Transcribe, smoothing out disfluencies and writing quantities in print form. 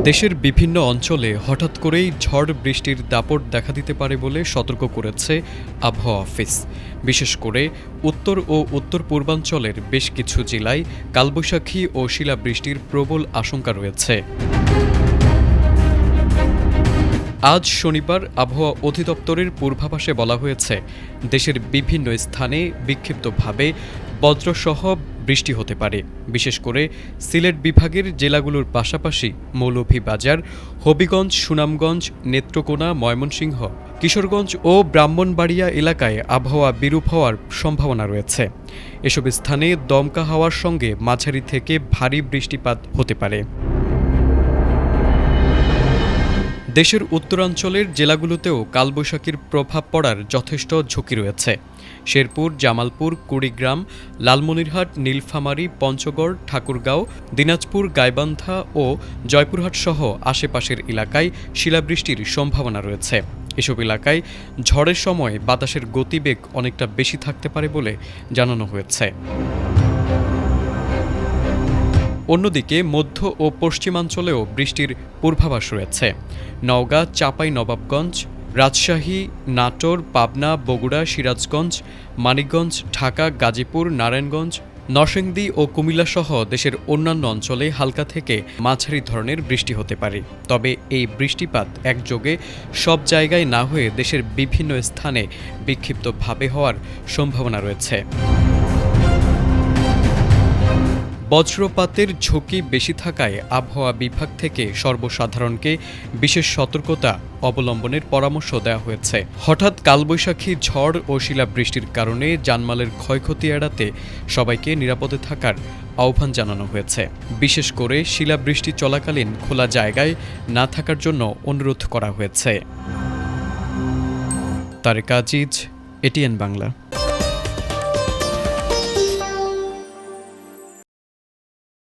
দেশের বিভিন্ন অঞ্চলে হঠাৎ করেই ঝড় বৃষ্টির দাপট দেখা দিতে পারে বলে সতর্ক করেছে আবহাওয়া অফিস। বিশেষ করে উত্তর ও উত্তর পূর্বাঞ্চলের বেশ কিছু জেলায় কালবৈশাখী ও শিলাবৃষ্টির প্রবল আশঙ্কা রয়েছে। আজ শনিবার আবহাওয়া অধিদপ্তরের পূর্বাভাসে বলা হয়েছে, দেশের বিভিন্ন স্থানে বিক্ষিপ্তভাবে বজ্রসহ বৃষ্টি হতে পারে। বিশেষ করে সিলেট বিভাগের জেলাগুলোর পাশাপাশি মৌলভীবাজার, হবিগঞ্জ, সুনামগঞ্জ, নেত্রকোনা, ময়মনসিংহ, কিশোরগঞ্জ ও ব্রাহ্মণবাড়িয়া এলাকায় আবহাওয়া বিরূপ হওয়ার সম্ভাবনা রয়েছে। এসব স্থানে দমকা হাওয়ার সঙ্গে মাঝারি থেকে ভারী বৃষ্টিপাত হতে পারে। দেশের উত্তরাঞ্চলের জেলাগুলোতেও কালবৈশাখীর প্রভাব পড়ার যথেষ্ট ঝুঁকি রয়েছে। শেরপুর, জামালপুর, কুড়িগ্রাম, লালমনিরহাট, নীলফামারী, পঞ্চগড়, ঠাকুরগাঁও, দিনাজপুর, গাইবান্ধা ও জয়পুরহাট সহ আশেপাশের এলাকায় শিলাবৃষ্টির সম্ভাবনা রয়েছে। এসব এলাকায় ঝড়ের সময় বাতাসের গতিবেগ অনেকটা বেশি থাকতে পারে বলে জানানো হয়েছে। অন্যদিকে মধ্য ও পশ্চিমাঞ্চলেও বৃষ্টির পূর্বাভাস রয়েছে। নওগাঁ, চাঁপাইনবাবগঞ্জ, রাজশাহী, নাটোর, পাবনা, বগুড়া, সিরাজগঞ্জ, মানিকগঞ্জ, ঢাকা, গাজীপুর, নারায়ণগঞ্জ, নরসিংদী ও কুমিল্লাসহ দেশের অন্যান্য অঞ্চলে হালকা থেকে মাঝারি ধরনের বৃষ্টি হতে পারে। তবে এই বৃষ্টিপাত একযোগে সব জায়গায় না হয়ে দেশের বিভিন্ন স্থানে বিক্ষিপ্তভাবে হওয়ার সম্ভাবনা রয়েছে। বজ্রপাতের ঝুঁকি বেশি থাকায় আবহাওয়া বিভাগ থেকে সর্বসাধারণকে বিশেষ সতর্কতা অবলম্বনের পরামর্শ দেওয়া হয়েছে। হঠাৎ কালবৈশাখী ঝড় ও শিলাবৃষ্টির কারণে জানমালের ক্ষয়ক্ষতি এড়াতে সবাইকে নিরাপদে থাকার আহ্বান জানানো হয়েছে। বিশেষ করে শিলাবৃষ্টি চলাকালীন খোলা জায়গায় না থাকার জন্য অনুরোধ করা হয়েছে। তারেক আজিজ, এটিএন বাংলা।